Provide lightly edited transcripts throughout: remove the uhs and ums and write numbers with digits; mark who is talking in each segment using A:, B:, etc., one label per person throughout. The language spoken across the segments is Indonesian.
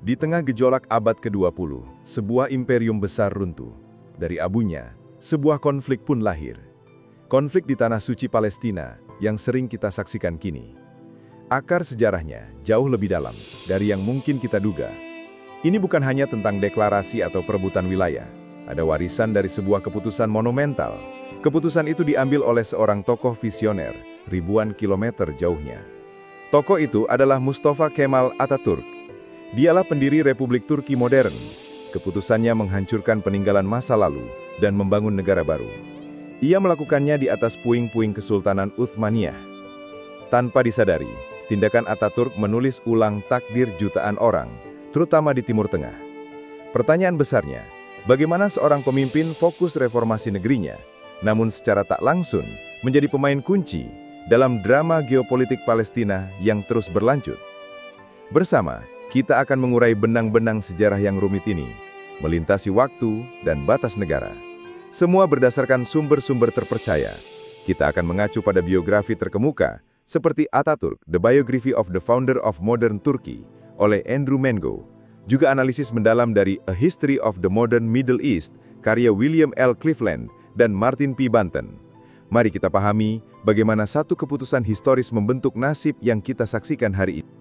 A: Di tengah gejolak abad ke-20, sebuah imperium besar runtuh. Dari abunya, sebuah konflik pun lahir. Konflik di Tanah Suci Palestina yang sering kita saksikan kini. Akar sejarahnya jauh lebih dalam dari yang mungkin kita duga. Ini bukan hanya tentang deklarasi atau perebutan wilayah. Ada warisan dari sebuah keputusan monumental. Keputusan itu diambil oleh seorang tokoh visioner, ribuan kilometer jauhnya. Tokoh itu adalah Mustafa Kemal Atatürk. Dialah pendiri Republik Turki modern. Keputusannya menghancurkan peninggalan masa lalu dan membangun negara baru. Ia melakukannya di atas puing-puing Kesultanan Utsmaniyah. Tanpa disadari, tindakan Atatürk menulis ulang takdir jutaan orang, terutama di Timur Tengah. Pertanyaan besarnya, bagaimana seorang pemimpin fokus reformasi negerinya, namun secara tak langsung menjadi pemain kunci dalam drama geopolitik Palestina yang terus berlanjut? Bersama, kita akan mengurai benang-benang sejarah yang rumit ini, melintasi waktu dan batas negara. Semua berdasarkan sumber-sumber terpercaya. Kita akan mengacu pada biografi terkemuka, seperti Atatürk, The Biography of the Founder of Modern Turkey, oleh Andrew Mengo. Juga analisis mendalam dari A History of the Modern Middle East, karya William L. Cleveland dan Martin P. Banton. Mari kita pahami bagaimana satu keputusan historis membentuk nasib yang kita saksikan hari ini.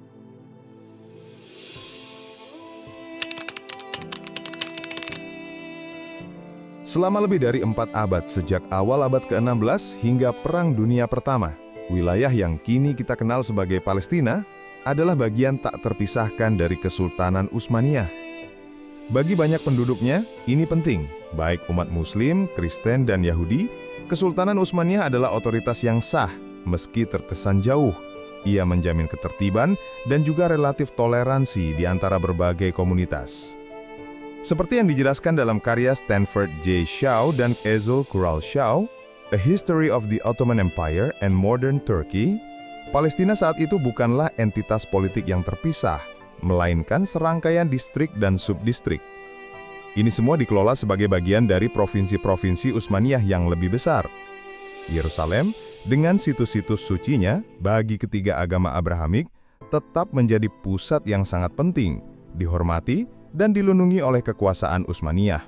B: Selama lebih dari 4 abad sejak awal abad ke-16 hingga Perang Dunia Pertama, wilayah yang kini kita kenal sebagai Palestina adalah bagian tak terpisahkan dari Kesultanan Utsmaniyah. Bagi banyak penduduknya, ini penting, baik umat Muslim, Kristen, dan Yahudi. Kesultanan Utsmaniyah adalah otoritas yang sah, meski terkesan jauh. Ia menjamin ketertiban dan juga relatif toleransi di antara berbagai komunitas. Seperti yang dijelaskan dalam karya Stanford J. Shaw dan Ezel Kural Shaw, A History of the Ottoman Empire and Modern Turkey, Palestina saat itu bukanlah entitas politik yang terpisah, melainkan serangkaian distrik dan subdistrik. Ini semua dikelola sebagai bagian dari provinsi-provinsi Utsmaniyah yang lebih besar. Yerusalem, dengan situs-situs sucinya bagi ketiga agama Abrahamik, tetap menjadi pusat yang sangat penting, dihormati, dan dilindungi oleh kekuasaan Utsmaniyah.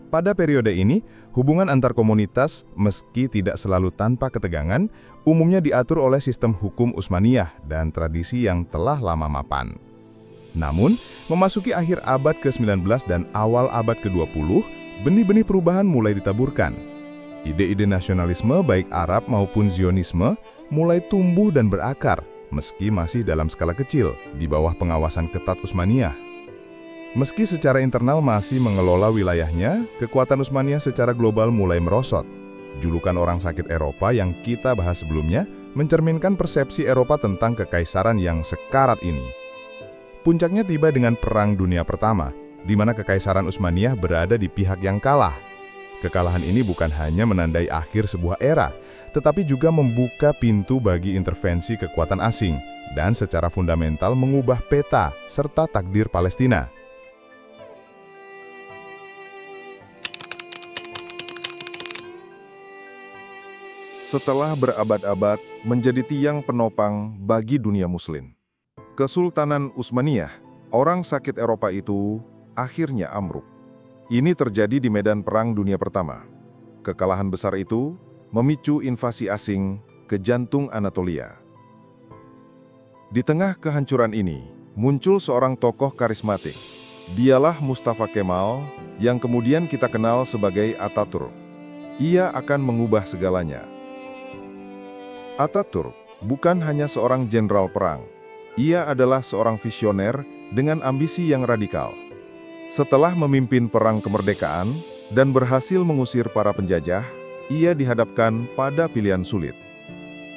B: Pada periode ini, hubungan antar komunitas, meski tidak selalu tanpa ketegangan, umumnya diatur oleh sistem hukum Utsmaniyah dan tradisi yang telah lama mapan. Namun, memasuki akhir abad ke-19 dan awal abad ke-20, benih-benih perubahan mulai ditaburkan. Ide-ide nasionalisme baik Arab maupun Zionisme mulai tumbuh dan berakar, meski masih dalam skala kecil, di bawah pengawasan ketat Utsmaniyah. Meski secara internal masih mengelola wilayahnya, kekuatan Utsmaniyah secara global mulai merosot. Julukan orang sakit Eropa yang kita bahas sebelumnya mencerminkan persepsi Eropa tentang kekaisaran yang sekarat ini. Puncaknya tiba dengan Perang Dunia Pertama, di mana kekaisaran Utsmaniyah berada di pihak yang kalah. Kekalahan ini bukan hanya menandai akhir sebuah era, tetapi juga membuka pintu bagi intervensi kekuatan asing dan secara fundamental mengubah peta serta takdir Palestina.
A: Setelah berabad-abad menjadi tiang penopang bagi dunia Muslim, Kesultanan Utsmaniyah, orang sakit Eropa itu, akhirnya amruk. Ini terjadi di medan Perang Dunia Pertama. Kekalahan besar itu memicu invasi asing ke jantung Anatolia. Di tengah kehancuran ini, muncul seorang tokoh karismatik. Dialah Mustafa Kemal, yang kemudian kita kenal sebagai Atatürk. Ia akan mengubah segalanya. Atatürk bukan hanya seorang jenderal perang. Ia adalah seorang visioner dengan ambisi yang radikal. Setelah memimpin perang kemerdekaan dan berhasil mengusir para penjajah, ia dihadapkan pada pilihan sulit.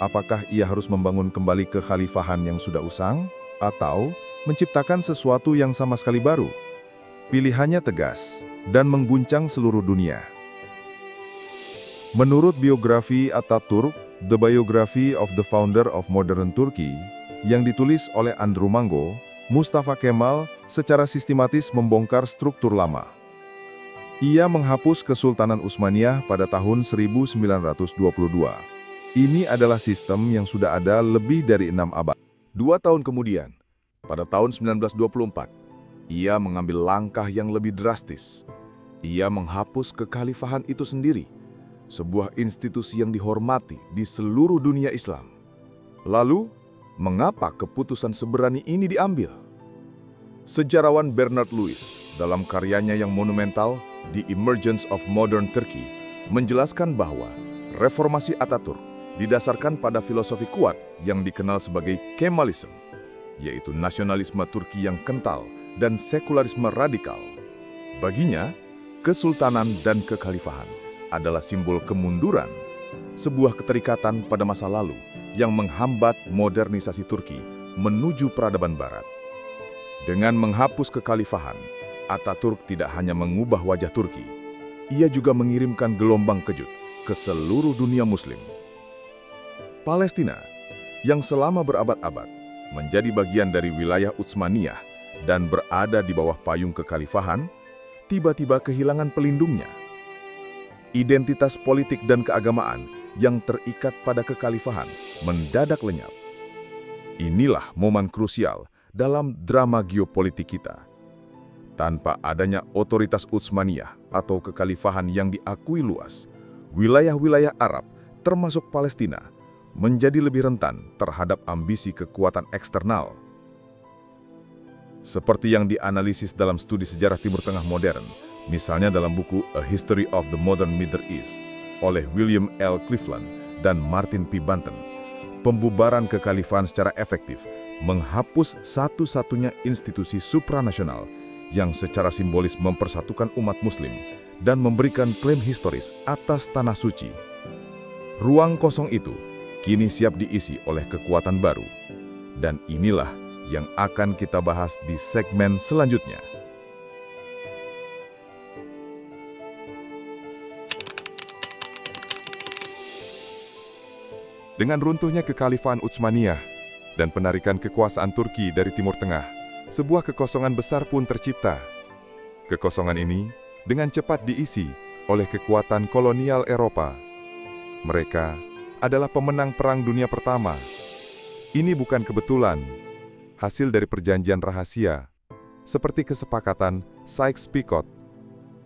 A: Apakah ia harus membangun kembali kekhalifahan yang sudah usang, atau menciptakan sesuatu yang sama sekali baru? Pilihannya tegas dan mengguncang seluruh dunia. Menurut biografi Atatürk, The Biography of the Founder of Modern Turkey, yang ditulis oleh Andrew Mengo, Mustafa Kemal secara sistematis membongkar struktur lama. Ia menghapus Kesultanan Utsmaniyah pada tahun 1922. Ini adalah sistem yang sudah ada lebih dari 6 abad. 2 tahun kemudian, pada tahun 1924,
B: Ia mengambil langkah yang lebih drastis. Ia menghapus kekhalifahan itu sendiri, sebuah institusi yang dihormati di seluruh dunia Islam. Lalu, mengapa keputusan seberani ini diambil? Sejarawan Bernard Lewis dalam karyanya yang monumental, The Emergence of Modern Turkey, menjelaskan bahwa reformasi Atatürk didasarkan pada filosofi kuat yang dikenal sebagai Kemalisme, yaitu nasionalisme Turki yang kental dan sekularisme radikal. Baginya, kesultanan dan kekhalifahan adalah simbol kemunduran, sebuah keterikatan pada masa lalu yang menghambat modernisasi Turki menuju peradaban Barat. Dengan menghapus kekhalifahan, Atatürk tidak hanya mengubah wajah Turki, ia juga mengirimkan gelombang kejut ke seluruh dunia Muslim. Palestina, yang selama berabad-abad menjadi bagian dari wilayah Utsmaniyah dan berada di bawah payung kekhalifahan, tiba-tiba kehilangan pelindungnya. Identitas politik dan keagamaan yang terikat pada kekhalifahan mendadak lenyap. Inilah momen krusial dalam drama geopolitik kita. Tanpa adanya otoritas Utsmaniyah atau kekhalifahan yang diakui luas, wilayah-wilayah Arab, termasuk Palestina, menjadi lebih rentan terhadap ambisi kekuatan eksternal. Seperti yang dianalisis dalam studi sejarah Timur Tengah modern, misalnya dalam buku A History of the Modern Middle East oleh William L. Cleveland dan Martin P. Banton, pembubaran kekhalifahan secara efektif menghapus satu-satunya institusi supranasional yang secara simbolis mempersatukan umat Muslim dan memberikan klaim historis atas tanah suci. Ruang kosong itu kini siap diisi oleh kekuatan baru, dan inilah yang akan kita bahas di segmen selanjutnya. Dengan runtuhnya kekhalifahan Utsmaniyah dan penarikan kekuasaan Turki dari Timur Tengah, sebuah kekosongan besar pun tercipta. Kekosongan ini dengan cepat diisi oleh kekuatan kolonial Eropa. Mereka adalah pemenang Perang Dunia Pertama. Ini bukan kebetulan, hasil dari perjanjian rahasia, seperti kesepakatan Sykes-Picot.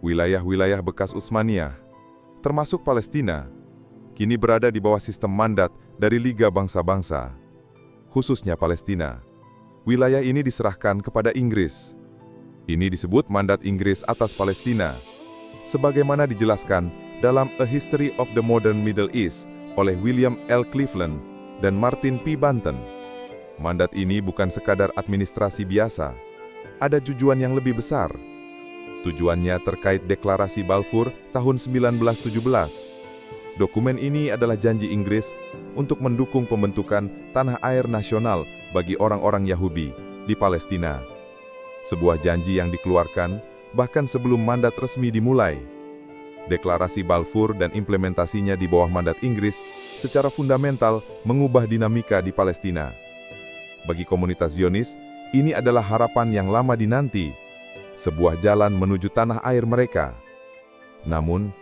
B: Wilayah-wilayah bekas Utsmaniyah, termasuk Palestina, kini berada di bawah sistem mandat dari Liga Bangsa-Bangsa. Khususnya Palestina, wilayah ini diserahkan kepada Inggris. Ini disebut mandat Inggris atas Palestina, sebagaimana dijelaskan dalam A History of the Modern Middle East oleh William L. Cleveland dan Martin P. Banton. Mandat ini bukan sekadar administrasi biasa, ada tujuan yang lebih besar. Tujuannya terkait Deklarasi Balfour tahun 1917. Dokumen ini adalah janji Inggris untuk mendukung pembentukan tanah air nasional bagi orang-orang Yahudi di Palestina. Sebuah janji yang dikeluarkan bahkan sebelum mandat resmi dimulai. Deklarasi Balfour dan implementasinya di bawah mandat Inggris secara fundamental mengubah dinamika di Palestina. Bagi komunitas Zionis, ini adalah harapan yang lama dinanti, sebuah jalan menuju tanah air mereka. Namun,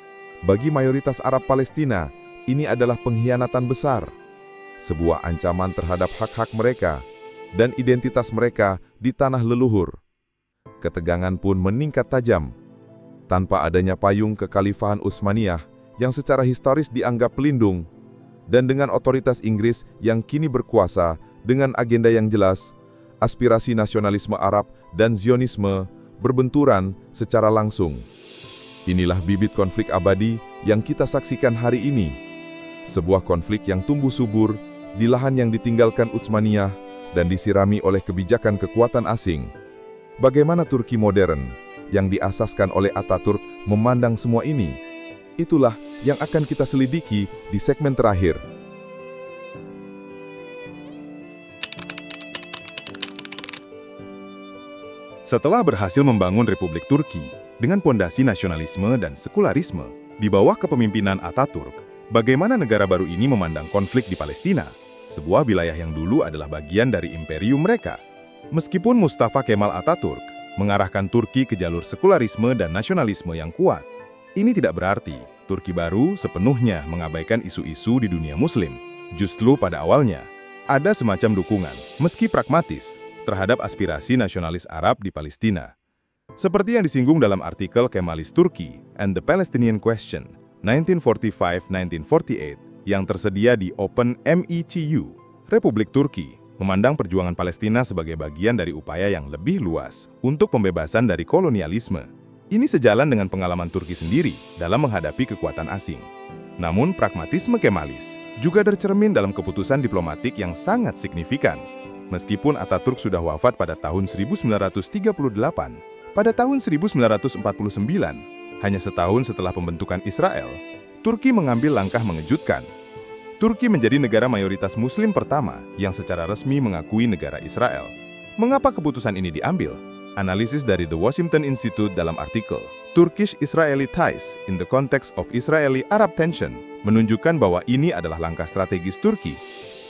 B: bagi mayoritas Arab Palestina, ini adalah pengkhianatan besar, sebuah ancaman terhadap hak-hak mereka dan identitas mereka di tanah leluhur. Ketegangan pun meningkat tajam. Tanpa adanya payung kekhalifahan Utsmaniyah yang secara historis dianggap pelindung, dan dengan otoritas Inggris yang kini berkuasa dengan agenda yang jelas, aspirasi nasionalisme Arab dan Zionisme berbenturan secara langsung. Inilah bibit konflik abadi yang kita saksikan hari ini. Sebuah konflik yang tumbuh subur di lahan yang ditinggalkan Utsmaniyah dan disirami oleh kebijakan kekuatan asing. Bagaimana Turki modern yang diasaskan oleh Atatürk memandang semua ini? Itulah yang akan kita selidiki di segmen terakhir.
C: Setelah berhasil membangun Republik Turki dengan pondasi nasionalisme dan sekularisme di bawah kepemimpinan Atatürk, bagaimana negara baru ini memandang konflik di Palestina, sebuah wilayah yang dulu adalah bagian dari imperium mereka? Meskipun Mustafa Kemal Atatürk mengarahkan Turki ke jalur sekularisme dan nasionalisme yang kuat, ini tidak berarti Turki baru sepenuhnya mengabaikan isu-isu di dunia Muslim. Justru pada awalnya, ada semacam dukungan, meski pragmatis, terhadap aspirasi nasionalis Arab di Palestina. Seperti yang disinggung dalam artikel Kemalis Turkey and the Palestinian Question 1945-1948 yang tersedia di Open METU, Republik Turki memandang perjuangan Palestina sebagai bagian dari upaya yang lebih luas untuk pembebasan dari kolonialisme. Ini sejalan dengan pengalaman Turki sendiri dalam menghadapi kekuatan asing. Namun, pragmatisme Kemalis juga tercermin dalam keputusan diplomatik yang sangat signifikan. Meskipun Ataturk sudah wafat pada tahun 1938, pada tahun 1949, hanya setahun setelah pembentukan Israel, Turki mengambil langkah mengejutkan. Turki menjadi negara mayoritas Muslim pertama yang secara resmi mengakui negara Israel. Mengapa keputusan ini diambil? Analisis dari The Washington Institute dalam artikel Turkish-Israeli Ties in the Context of Israeli-Arab Tension menunjukkan bahwa ini adalah langkah strategis Turki.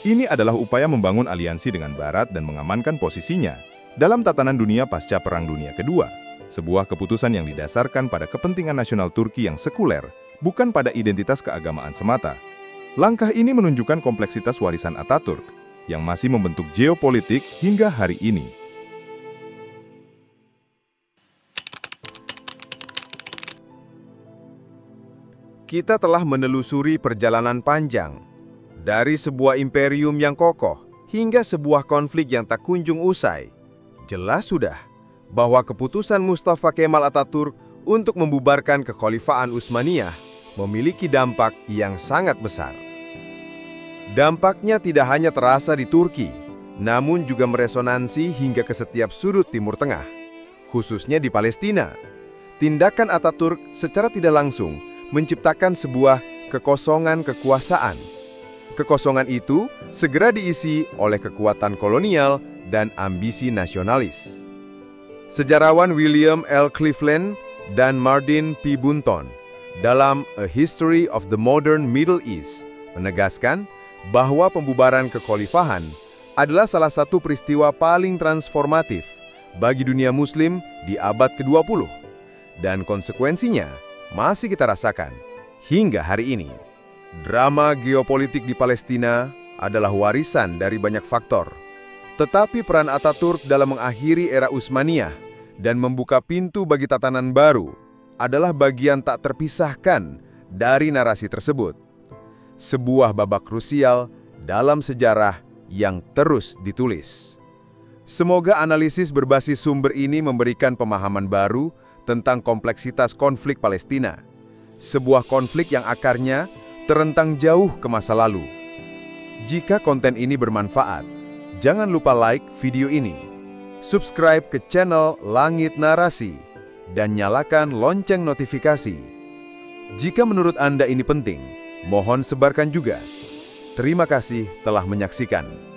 C: Ini adalah upaya membangun aliansi dengan Barat dan mengamankan posisinya dalam tatanan dunia pasca Perang Dunia Kedua. Sebuah keputusan yang didasarkan pada kepentingan nasional Turki yang sekuler, bukan pada identitas keagamaan semata. Langkah ini menunjukkan kompleksitas warisan Ataturk yang masih membentuk geopolitik hingga hari ini.
A: Kita telah menelusuri perjalanan panjang dari sebuah imperium yang kokoh hingga sebuah konflik yang tak kunjung usai. Jelas sudah bahwa keputusan Mustafa Kemal Atatürk untuk membubarkan kekhalifahan Utsmaniyah memiliki dampak yang sangat besar. Dampaknya tidak hanya terasa di Turki, namun juga meresonansi hingga ke setiap sudut Timur Tengah, khususnya di Palestina. Tindakan Atatürk secara tidak langsung menciptakan sebuah kekosongan kekuasaan. Kekosongan itu segera diisi oleh kekuatan kolonial dan ambisi nasionalis. Sejarawan William L. Cleveland dan Martin P. Bunton dalam A History of the Modern Middle East menegaskan bahwa pembubaran kekhalifahan adalah salah satu peristiwa paling transformatif bagi dunia Muslim di abad ke-20, dan konsekuensinya masih kita rasakan hingga hari ini. Drama geopolitik di Palestina adalah warisan dari banyak faktor, tetapi peran Atatürk dalam mengakhiri era Utsmaniyah dan membuka pintu bagi tatanan baru adalah bagian tak terpisahkan dari narasi tersebut. Sebuah babak krusial dalam sejarah yang terus ditulis. Semoga analisis berbasis sumber ini memberikan pemahaman baru tentang kompleksitas konflik Palestina, sebuah konflik yang akarnya terentang jauh ke masa lalu. Jika konten ini bermanfaat, jangan lupa like video ini, subscribe ke channel Langit Narasi, dan nyalakan lonceng notifikasi. Jika menurut Anda ini penting, mohon sebarkan juga. Terima kasih telah menyaksikan.